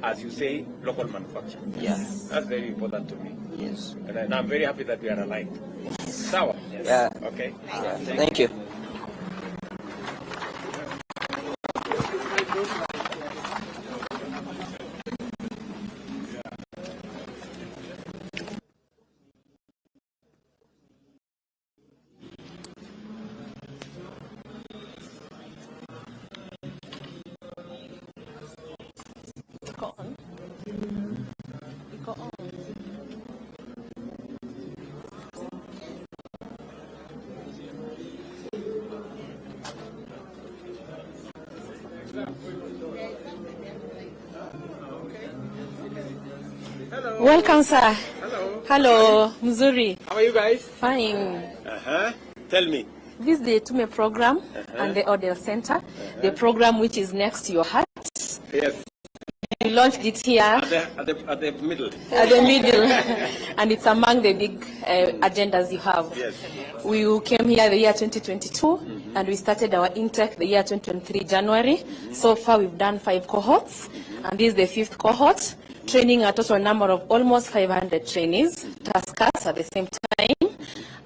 as you say, local manufacture. Yes. That's very important to me. Yes. And I'm very happy that we are aligned. Sawa? Yes. Yeah. Okay. Thank you. Welcome, sir. Hello. Hello, Mzuri. How are you guys? Fine. Tell me. This is the TVET program and the Odell Center, the program which is next to your heart. Yes. We launched it here At the middle. at the middle, and it's among the big agendas you have. Yes. We came here the year 2022, and we started our intake the year 2023 January. So far, we've done 5 cohorts, and this is the 5th cohort, training a total number of almost 500 trainees, taskers at the same time,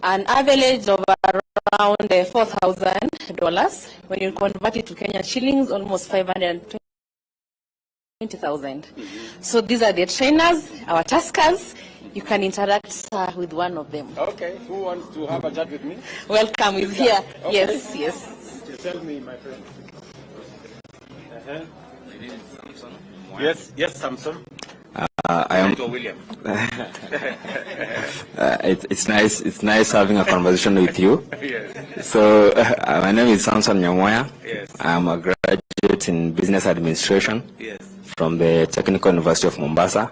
an average of around $4,000. When you convert it to Kenyan shillings, almost 520,000. So these are the trainers, our taskers. You can interact with one of them. Okay. Who wants to have a chat with me? Welcome is here. Okay. Yes, yes. Tell me, my friend. Yes, Samson. I am William. it's nice having a conversation with you. Yes. So my name is Samson Nyamoya. Yes. I'm a graduate in business administration. Yes. From the Technical University of Mombasa.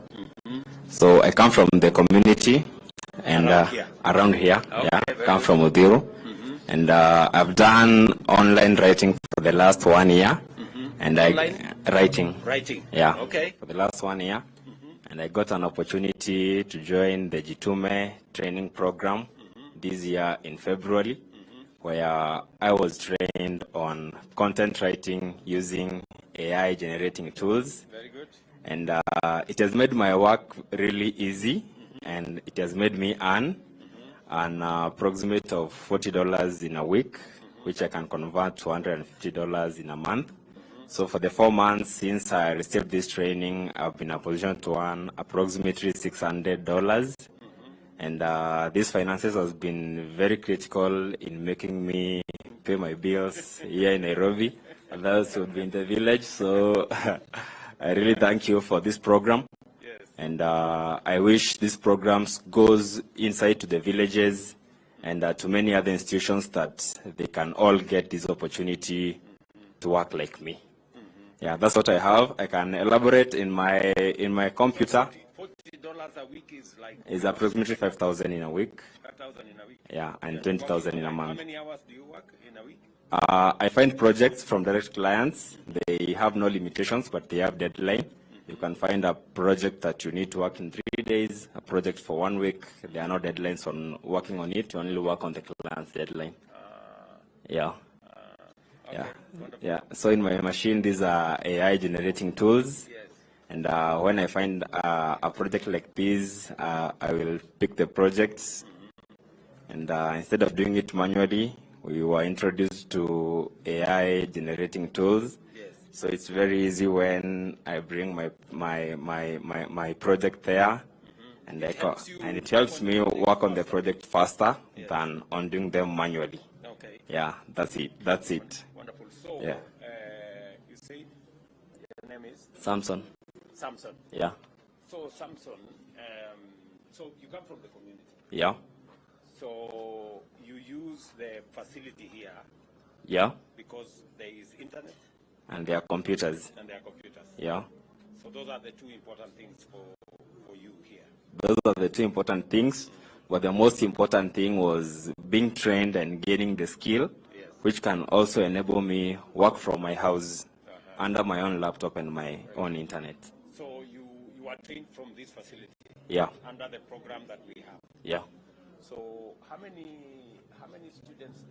So I come from the community and around here. Okay, yeah, come from Udhiru. And I've done online writing for the last 1 year. And writing. Yeah. Okay. For the last 1 year. And I got an opportunity to join the Jitume training program this year in February, where I was trained on content writing using AI generating tools. Very good. And it has made my work really easy, and it has made me earn an approximate of $40 in a week, which I can convert to $150 in a month. So for the 4 months since I received this training, I've been in a position to earn approximately $600. And these finances has been very critical in making me pay my bills here in Nairobi. Others would be in the village. So I really thank you for this program. Yes. And I wish this program goes inside to the villages and to many other institutions that they can all get this opportunity to work like me. Yeah, that's what I have. I can elaborate in my computer. $40 a week is like... Is approximately 5,000 in a week. 5,000 in a week. Yeah, and 20,000 in a month. How many hours do you work in a week? I find projects from direct clients. They have no limitations, but they have deadline. You can find a project that you need to work in 3 days, a project for 1 week. There are no deadlines on working on it. You only work on the client's deadline. Yeah. Okay. Yeah. So in my machine, these are AI generating tools. Yes. And when I find a project like this, I will pick the projects. And instead of doing it manually, we were introduced to AI generating tools. Yes. So it's very easy when I bring my project there, and it helps me work on the project faster than on doing them manually. Okay. Yeah, that's it. Wonderful. So, Yeah. You say your name is? Samson. Samson. Yeah. So, Samson, so you come from the community. Yeah. So, you use the facility here. Yeah. Because there is internet. And their computers. Yeah. So those are the 2 important things for you here. Those are the 2 important things, but the most important thing was being trained and gaining the skill, which can also enable me work from my house under my own laptop and my own internet. So you are trained from this facility? Yeah. Under the program that we have? Yeah. So how many students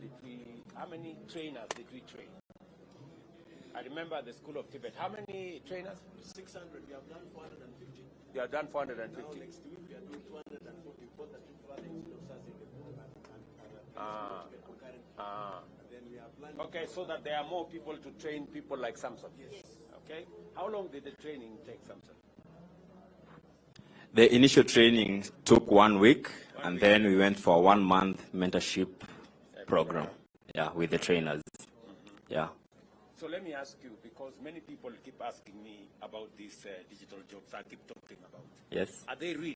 how many trainers did we train? I remember the School of TVET. How many trainers? 600. We have done 450. You have done 450. Now next week we are doing 240. Both the two further officers in the book and then we are planning. Okay, so that there are more people to train people like Samson. Yes. Okay. How long did the training take, Samson? The initial training took 1 week, and then we went for a 1-month mentorship program. Yeah, with the trainers. Yeah. So let me ask you, because many people keep asking me about these digital jobs I keep talking about. Yes. Are they real?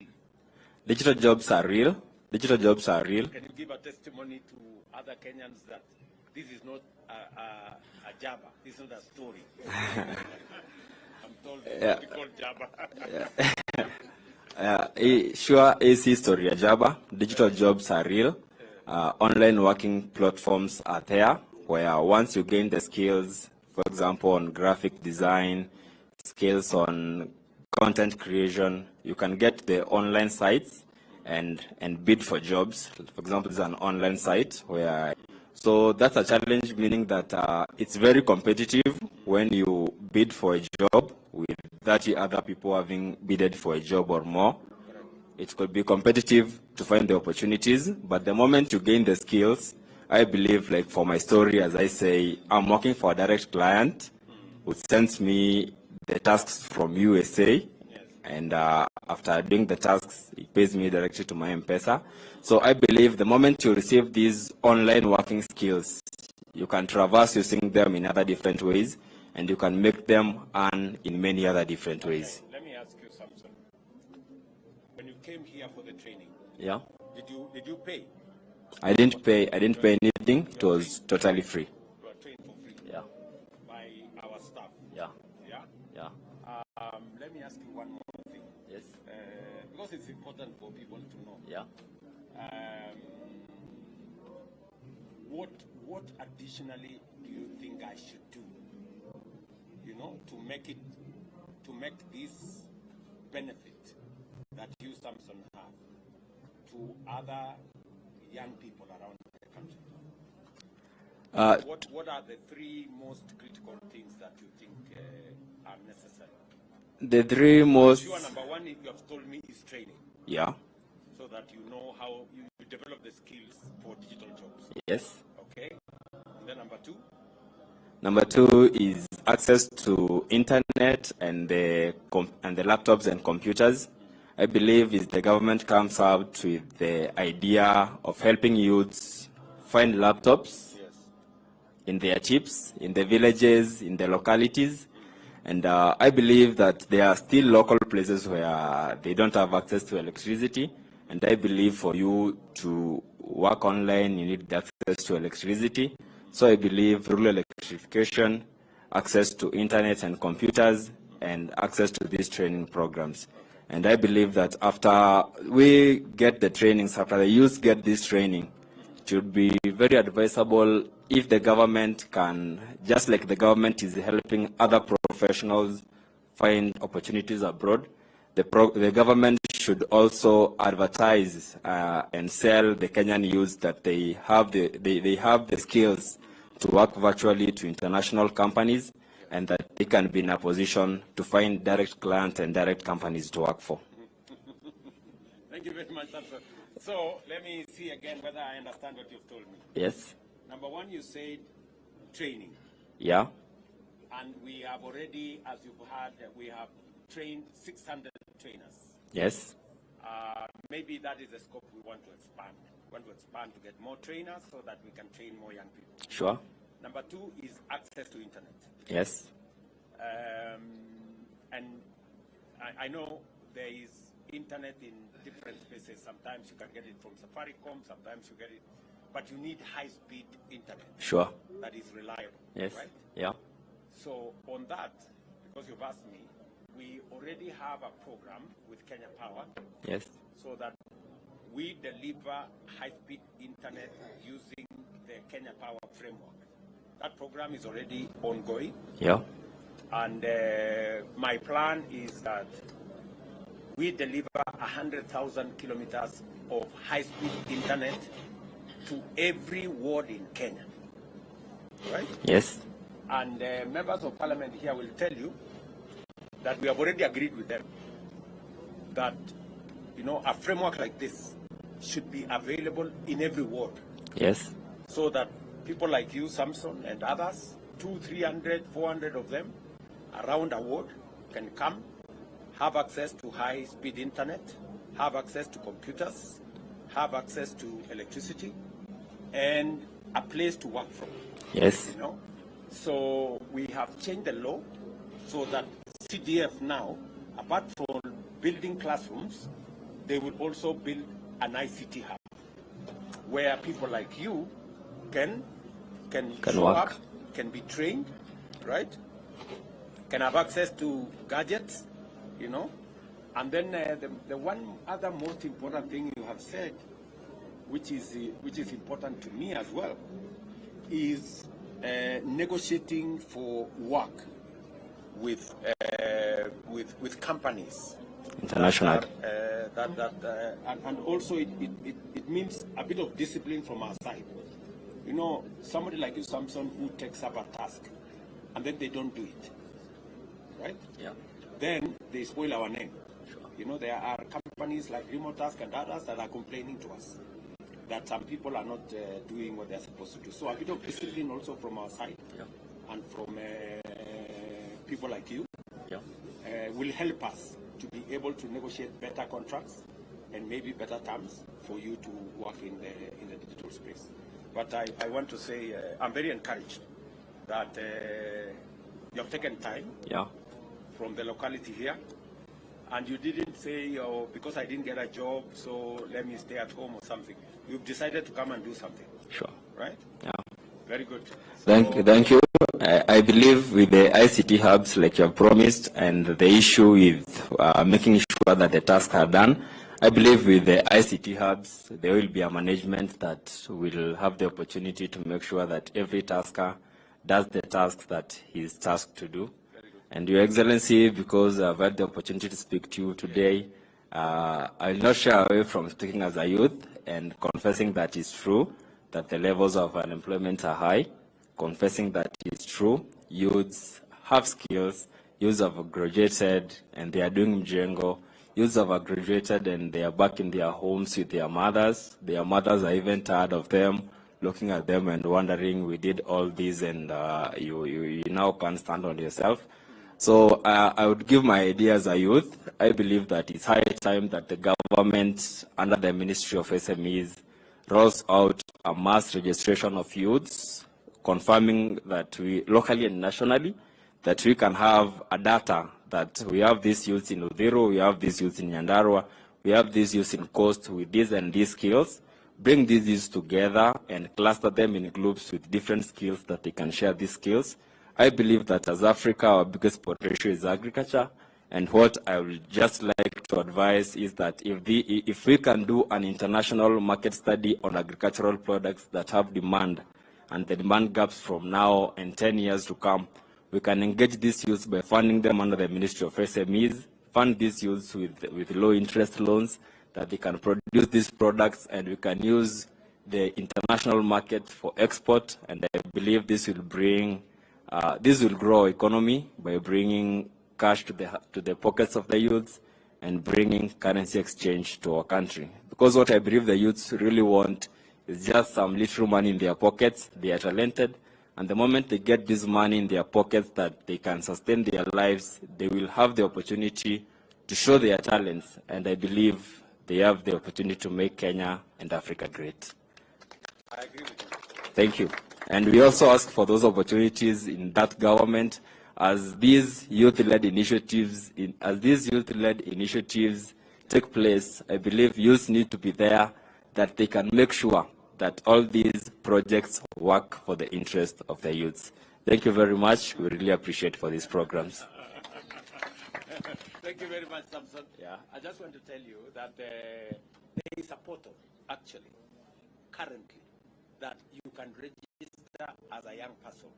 Digital jobs are real. Digital jobs are real. Can you give a testimony to other Kenyans that this is not a Jabba, this is not a story? I'm told it's called Jabba. Sure is history, Jabba. Digital jobs are real. Online working platforms are there, where once you gain the skills, for example, on graphic design, skills on content creation, you can get the online sites and bid for jobs. For example, this is an online site where, so that's a challenge, meaning that it's very competitive when you bid for a job with 30 other people having bidded for a job or more. It could be competitive to find the opportunities, but the moment you gain the skills, I believe, like for my story, as I say, I'm working for a direct client who sends me the tasks from USA, and after doing the tasks, he pays me directly to my M-Pesa. So I believe the moment you receive these online working skills, you can traverse using them in other different ways, and you can make them earn in many other different ways. Let me ask you something. When you came here for the training, Yeah. Did you pay? I didn't pay anything. It was totally free. You were trained for free. Yeah. By our staff. Yeah. Yeah. Yeah. Let me ask you one more thing. Yes. Because it's important for people to know. Yeah. What additionally do you think I should do? You know, to make this benefit that you, Samson, have to other young people around the country? What are the 3 most critical things that you think are necessary? The 3 most. Sure, number 1, you have told me, is training. Yeah. So that you know how you develop the skills for digital jobs. Yes. Okay. And then number 2? Number 2 is access to internet and the laptops and computers. I believe if the government comes out with the idea of helping youths find laptops in their chips, in the villages, in the localities, and I believe that there are still local places where they don't have access to electricity, and I believe for you to work online, you need access to electricity. So I believe rural electrification, access to internet and computers, and access to these training programs. And I believe that after we get the trainings, after the youth get this training, it would be very advisable if the government can, just like the government is helping other professionals find opportunities abroad, the government should also advertise and sell the Kenyan youth that they have the skills to work virtually to international companies, and that they can be in a position to find direct clients and direct companies to work for. Thank you very much, Samson. So let me see again whether I understand what you've told me. Yes. Number 1, you said training. Yeah. And we have already, as you've heard, we have trained 600 trainers. Yes. Maybe that is the scope we want to expand. We want to expand to get more trainers so that we can train more young people. Sure. Number 2 is access to internet. Yes. And I know there is internet in different spaces. Sometimes you can get it from Safaricom, sometimes you get it, but you need high-speed internet. Sure. That is reliable. Yes. Right? Yeah. So on that, because you've asked me, we already have a program with Kenya Power. Yes. So that we deliver high-speed internet using the Kenya Power framework. That program is already ongoing. Yeah. And my plan is that we deliver 100,000 kilometers of high-speed internet to every ward in Kenya. Right? Yes. And members of parliament here will tell you that we have already agreed with them that, you know, a framework like this should be available in every ward. Yes. So that people like you, Samson, and others, 200, 300, 400 of them around a ward can come, have access to high-speed internet, have access to computers, have access to electricity, and a place to work from. Yes. You know? So we have changed the law so that CDF now, apart from building classrooms, they will also build an ICT hub where people like you can show work. up, can be trained, right? Can have access to gadgets, you know. And then the one other most important thing you have said, which is important to me as well, is negotiating for work with companies. International. And also it means a bit of discipline from our side. You know, somebody like you, Samson, who takes up a task and then they don't do it, right? Yeah. Then they spoil our name. Sure. You know, there are companies like Remote Task and others that are complaining to us that some people are not doing what they're supposed to do. So a bit of discipline also from our side, yeah, and from people like you, yeah, will help us to be able to negotiate better contracts and maybe better terms for you to work in the digital space. But I want to say I'm very encouraged that you have taken time, yeah, from the locality here, and you didn't say, oh, because I didn't get a job, so let me stay at home or something. You've decided to come and do something. Sure. Right? Yeah. Very good. So, thank you. I believe with the ICT hubs, like you have promised, and the issue with making sure that the tasks are done, I believe with the ICT hubs, there will be a management that will have the opportunity to make sure that every tasker does the tasks that he's tasked to do. And Your Excellency, because I've had the opportunity to speak to you today, I'll not shy away from speaking as a youth and confessing that it's true that the levels of unemployment are high, confessing that it's true, youths have skills, youths have graduated and they are doing mjengo, youths have graduated and they are back in their homes with their mothers are even tired of them, looking at them and wondering, we did all this and you now can't stand on yourself. So I would give my idea as a youth. I believe that it's high time that the government, under the Ministry of SMEs, rolls out a mass registration of youths, confirming that we, locally and nationally, that we can have a data that we have these youths in Udhiro, we have these youths in Nyandarua, we have these youths in Coast with these and these skills, bring these youths together and cluster them in groups with different skills that they can share these skills. I believe that as Africa, our biggest potential is agriculture, and what I would just like to advise is that if we can do an international market study on agricultural products that have demand, and the demand gaps from now and 10 years to come, we can engage these youths by funding them under the Ministry of SMEs, fund these youths with low interest loans, that they can produce these products, and we can use the international market for export, and I believe this will bring this will grow our economy by bringing cash to the pockets of the youths and bringing currency exchange to our country. Because what I believe the youths really want is just some little money in their pockets. They are talented, and the moment they get this money in their pockets that they can sustain their lives, they will have the opportunity to show their talents, and I believe they have the opportunity to make Kenya and Africa great. I agree with you. Thank you. And we also ask for those opportunities in that government as these youth-led initiatives, take place. I believe youth need to be there, that they can make sure that all these projects work for the interest of the youths. Thank you very much. We really appreciate for these programs. Thank you very much, Samson. Yeah. I just want to tell you that there is a portal, actually, currently, that you can register as a young person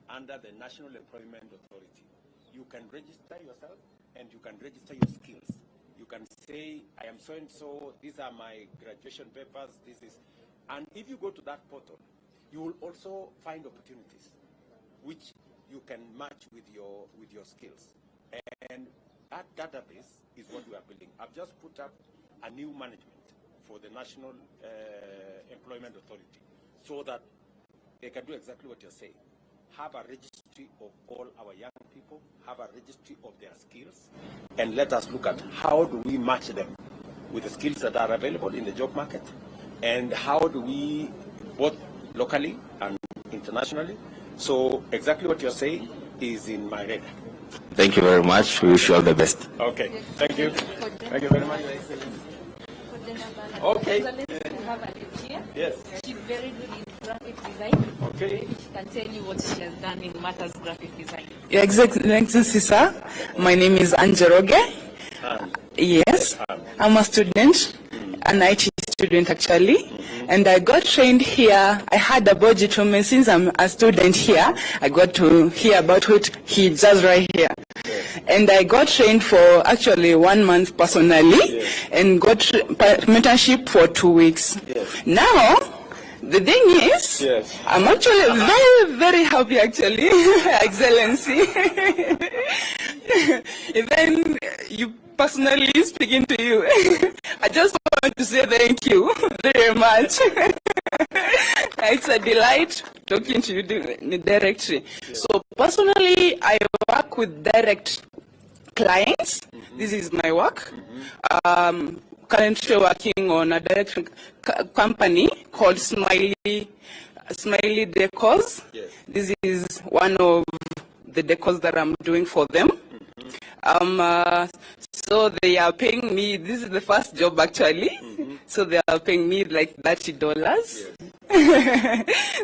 under the National Employment Authority. You can register yourself and you can register your skills. You can say, I am so-and-so, these are my graduation papers, this is... And if you go to that portal, you will also find opportunities. which you can match with your skills. And that database is what we are building. I've just put up a new management for the National Employment Authority so that they can do exactly what you're saying. Have a registry of all our young people, have a registry of their skills, and let us look at how do we match them with the skills that are available in the job market, and how do we, both locally and internationally. So exactly what you're saying is in my radar. Thank you very much. We wish you all the best. Okay, thank you. Thank you very much. Okay. We have a lady here. Yes. She's very good in graphic design. Okay. She can tell you what she has done in matters graphic design. Your Excellency, sir, my name is Anjeroge. Yes, I'm a student, an IT student actually, and I got trained here. I had a budget from me since I'm a student here. I got to hear about what he does right here. And I got trained for actually 1 month personally, and got mentorship for 2 weeks. Now, the thing is, I'm actually very, very happy actually, Excellency. Even you personally speaking to you, I just want to say thank you very much. It's a delight talking to you directly. So personally, I work with direct clients. This is my work. Currently working on a direct company called Smiley Decors. This is one of the decors that I'm doing for them. So they are paying me, this is the first job actually, so they are paying me like $30.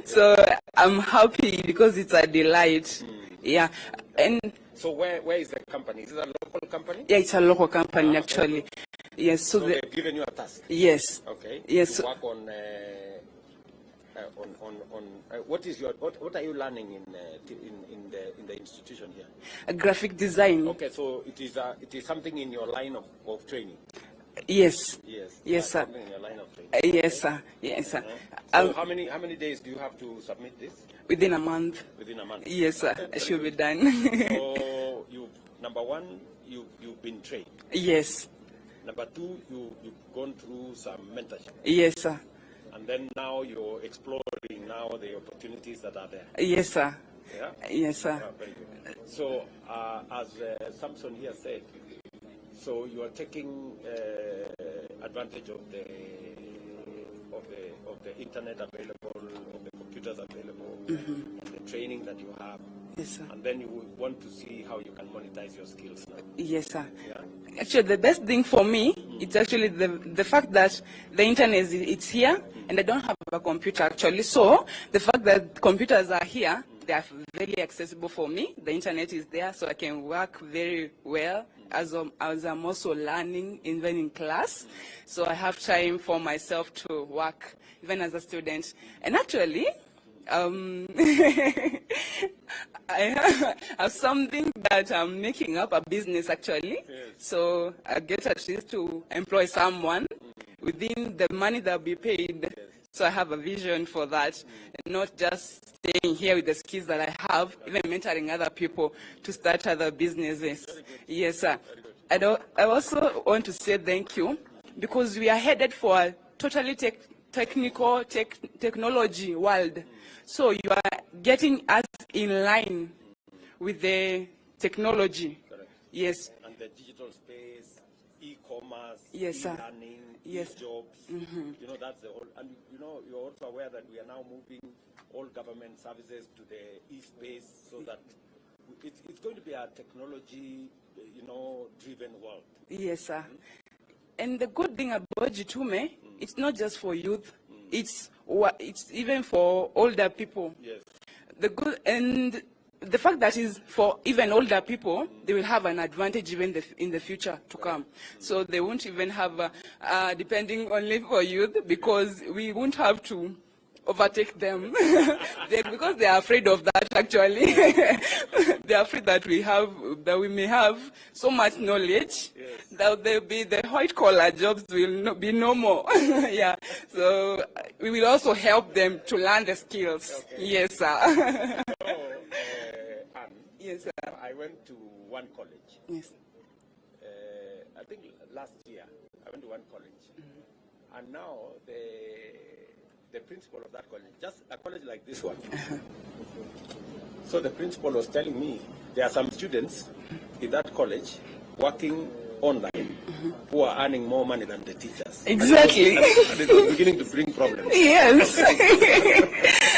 So I'm happy because it's a delight. Yeah. And so where is the company? Is it a local company? yeah, it's a local company actually. Yes. So they've given you a task. Yes. Okay. Yes. To work on what is your what are you learning in the institution here? A graphic design. Okay, so it is something in your line of training. Yes. Yes. Yes, sir. Something in your line of training. Yes, sir. Yes, sir. So how many days do you have to submit this? Within a month. Within a month. Yes, sir. It should be done. So number one, you've been trained. Yes. Number two, you've gone through some mentorship. Yes, sir. And then now you're exploring now the opportunities that are there. Yes, sir. Yeah? Yes, sir. Very good. So as Samson here said, so you are taking advantage of the internet available, of the computers available, and the training that you have. Yes, sir. And then you want to see how you can monetize your skills now. Yes, sir. Yeah? Actually, the best thing for me, it's actually the fact that the internet it's here, and I don't have a computer actually. So the fact that computers are here, they are very accessible for me. The internet is there, so I can work very well as I'm also learning, even in class. So I have time for myself to work, even as a student. And actually, I have something that I'm making up, a business actually. So I get at least to employ someone within the money that will be paid. So I have a vision for that, and not just staying here with the skills that I have, even mentoring other people to start other businesses. Yes, sir. I also want to say thank you, because we are headed for a totally technology world. So you are getting us in line with the technology. Correct. Yes. And the digital space, e-commerce, Yes, sir. e-learning, Yes. jobs. You know, that's the whole. And you know, you're also aware that we are now moving all government services to the e-space, so that it's going to be a technology, driven world. Yes, sir. And the good thing about Jitume, it's not just for youth. It's even for older people. Yes. The fact that is for even older people, they will have an advantage even in the future to come. So they won't even have, depending only for youth, because we won't have to overtake them because they are afraid of that actually. They are afraid that we may have so much knowledge there'll be the white collar jobs will be no more. Yeah. So we will also help them to learn the skills. Okay. Yes, sir. Anne, Yes, sir. I went to one college. Yes. I think last year I went to one college, and now the principal of that college, just a college like this one. So the principal was telling me there are some students in that college working online who are earning more money than the teachers. Exactly. And it was beginning to bring problems. Yes.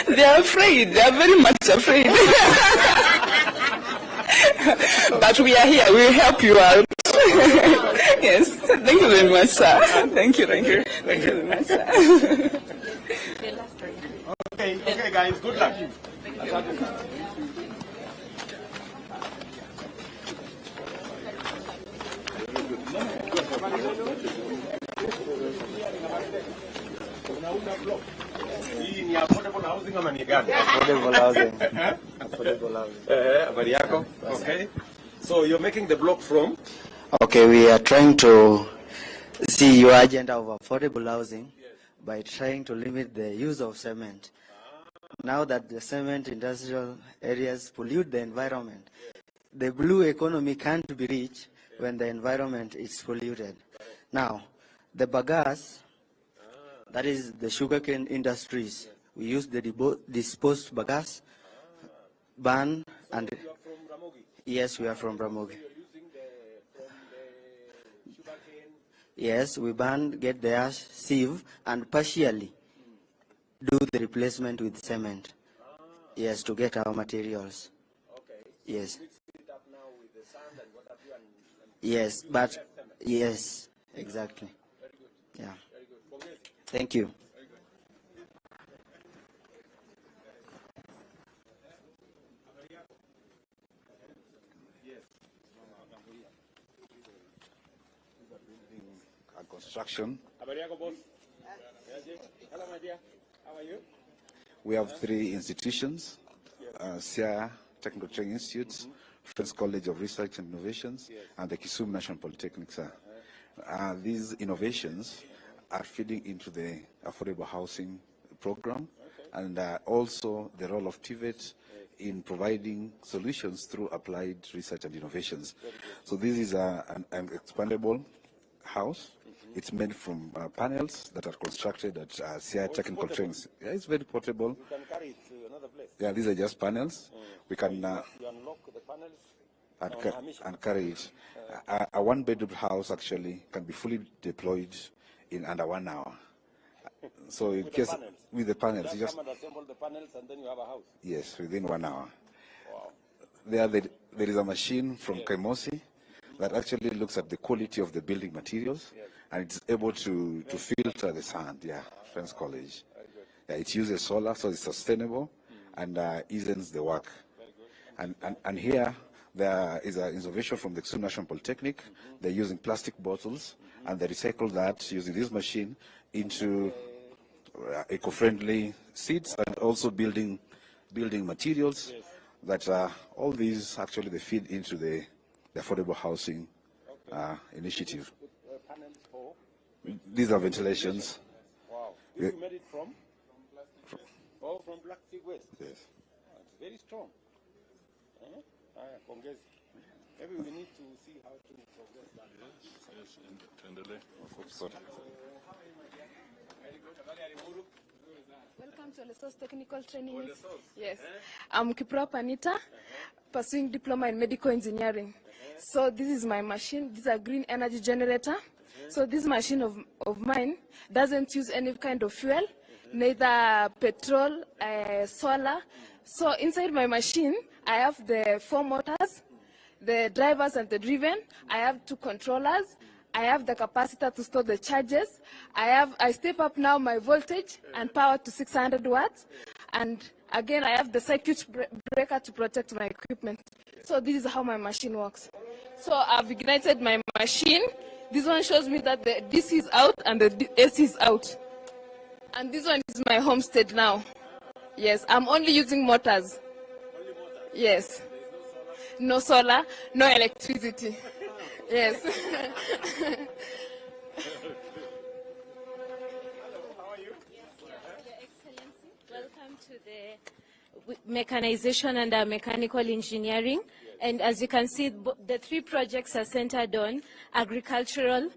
They are afraid. They are very much afraid. But we are here. We will help you out. Yes. Thank you very much, sir. Thank you. Thank you. Thank you very much, sir. Okay, guys. Good luck. Affordable housing ama ni gani? Affordable housing. Affordable housing. Habari yako? Okay. So you're making the block from? Okay, we are trying to see your agenda of affordable housing by trying to limit the use of cement. Now that the cement industrial areas pollute the environment, the blue economy can't be reached when the environment is polluted. Now, the bagasse, that is the sugarcane industries, we use the disposed bagasse, burn, and You are from Ramogi? yes, we are from Ramogi. You're using from the sugarcane? Yes, we burn, get the ash, sieve, and partially do the replacement with cement. Yes, to get our materials. Okay. Yes. Mix it up now with the sand and what have you and Yes, but yes, exactly. very good. Yeah. Very good. Pongezi. Thank you. And construction. Habari yako, boss? Hello, my dear. How are you? We have 3 institutions, SIA Technical Training Institutes, Friends College of Research and Innovations, and the Kisumu National Polytechnic, sir. These innovations are feeding into the affordable housing program, and also the role of TVET in providing solutions through applied research and innovations. So this is an expandable house. It's made from panels that are constructed at CI Technical Trainings. Yeah, it's very portable. You can carry it to another place. Yeah, these are just panels. We can You unlock the panels and carry it. A one-bedroom house actually can be fully deployed in under 1 hour. So in case with the panels, you just come and assemble the panels and then you have a house. yes, within 1 hour. Wow. There is a machine from Kaimosi that actually looks at the quality of the building materials, and it's able to filter the sand. Yeah, Friends College. Yeah, it uses solar, so it's sustainable and eases the work. And here there is an innovation from the Kisumu National Polytechnic. They're using plastic bottles and they recycle that using this machine into eco-friendly seeds and also building materials. That all these actually they feed into the affordable housing initiative. Panels for? These are ventilations. Wow. This you made it from? From plastic waste? Yes. It's very strong. Pongezi. Maybe we need to see how to progress that. Welcome to Lesos Technical Training. Yes, I'm Kiprop Anita, pursuing diploma in medical engineering. So this is my machine. This is a green energy generator. So this machine of mine doesn't use any kind of fuel, neither petrol, solar. So inside my machine, I have the 4 motors, the drivers and the driven. I have 2 controllers. I have the capacitor to store the charges. I step up now my voltage and power to 600 watts. And again, I have the circuit breaker to protect my equipment. So this is how my machine works. So I've ignited my machine. This one shows me that the DC is out and the AC is out. And this one is my homestead now. Yes, I'm only using motors. Yes. No solar, no electricity. Yes. Welcome to the mechanization and mechanical engineering. And as you can see, the 3 projects are centered on agricultural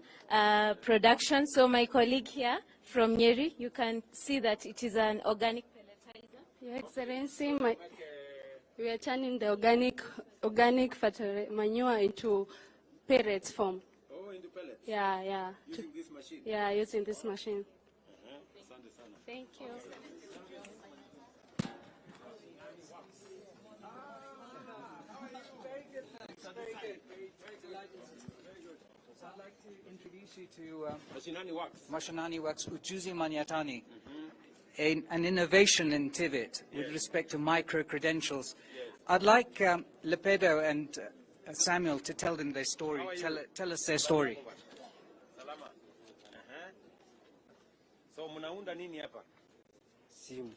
production. So my colleague here from Nyeri, you can see that it is an organic pelletizer. Your Excellency, we are turning the organic manure into pellets form. Oh, into pellets? Yeah. Using this machine? Yeah, using this machine. Thank you. I'd like to introduce you to Mashinani Works Ujuzi Manyatani, an innovation in TVET with respect to micro-credentials. I'd like Lepedo and Samuel to tell them their story. Tell us their story. Salama. So mnaunda nini hapa? Simu.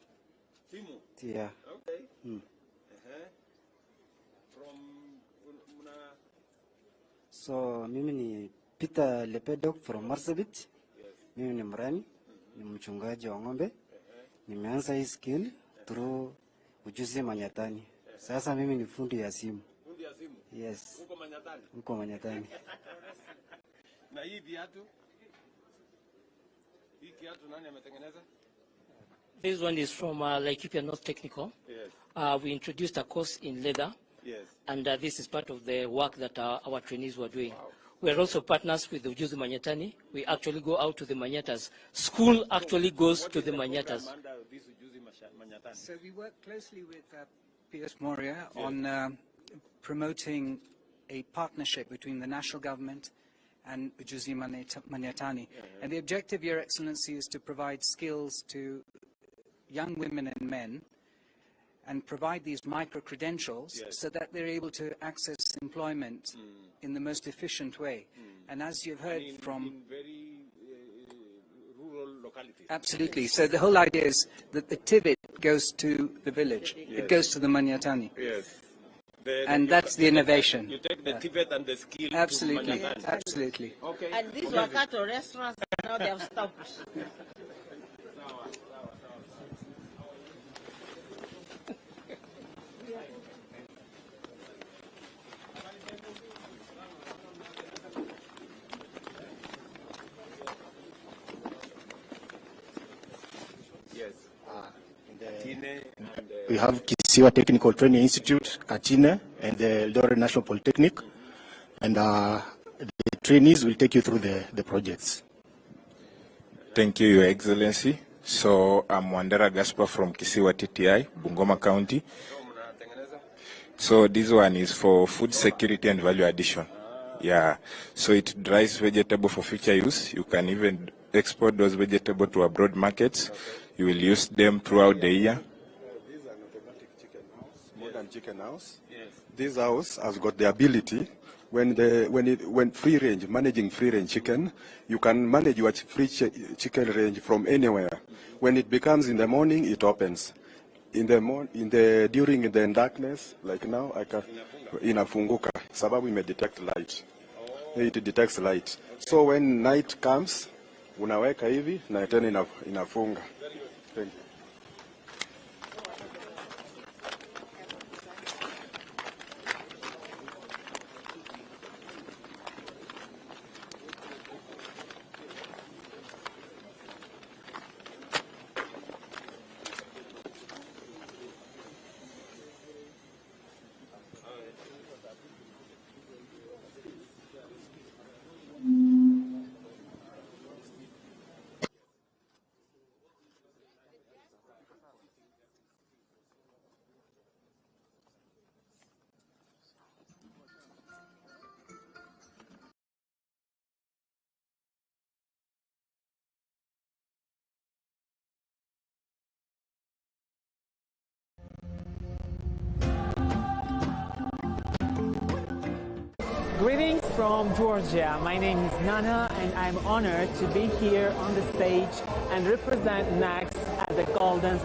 Simu? Yeah. Okay. From So mimi ni Peter Lepedok from Marsabit. Mimi ni mrani, ni mchungaji wa ng'ombe. Nimeanza hii skill through Ujuzi Manyatani. Sasa mimi ni fundi ya simu. Fundi ya simu? Yes. Uko Manyatani? Uko Manyatani. Na hii viatu? Hii kiatu nani ametengeneza? This one is from Laikipia North Technical. Yes. We introduced a course in leather. Yes. And this is part of the work that our trainees were doing. Wow. We are also partners with the Ujuzi Manyatani. We actually go out to the Manyatas. School actually goes to the Manyatas. So we work closely with P.S. Moria on promoting a partnership between the national government and Ujuzi Manyatani. And the objective, Your Excellency, is to provide skills to young women and men and provide these micro-credentials so that they're able to access employment in the most efficient way. And as you've heard from... In very rural localities. Absolutely. So the whole idea is that the TVET goes to the village. Yes. It goes to the Manyatani. Yes. And that's the innovation. You take the TVET and the skill Absolutely. to Manyatani. Absolutely. Okay. And these were cattle restaurants, now they have stopped. We have Kisiwa Technical Training Institute, Atine, and the Eldoret National Polytechnic, and the trainees will take you through the projects. Thank you, Your Excellency. So I'm Wandera Gaspar from Kisiwa TTI, Bungoma County. So this one is for food security and value addition. Yeah, so it dries vegetable for future use. You can even export those vegetables to abroad markets. You will use them throughout the year. These are an automatic chicken house, modern chicken house. Yes. This house has got the ability, when free range, managing free range chicken, you can manage your chicken range from anywhere. When it becomes in the morning, it opens. During the darkness, like now, I can inafunguka, sababu ime detect light. It detects light. So when night comes, unaweka hivi na tena inafunga. Thank you. Greetings from Georgia. My name is Nana and I'm honored to be here on the stage and represent NACS at the Golden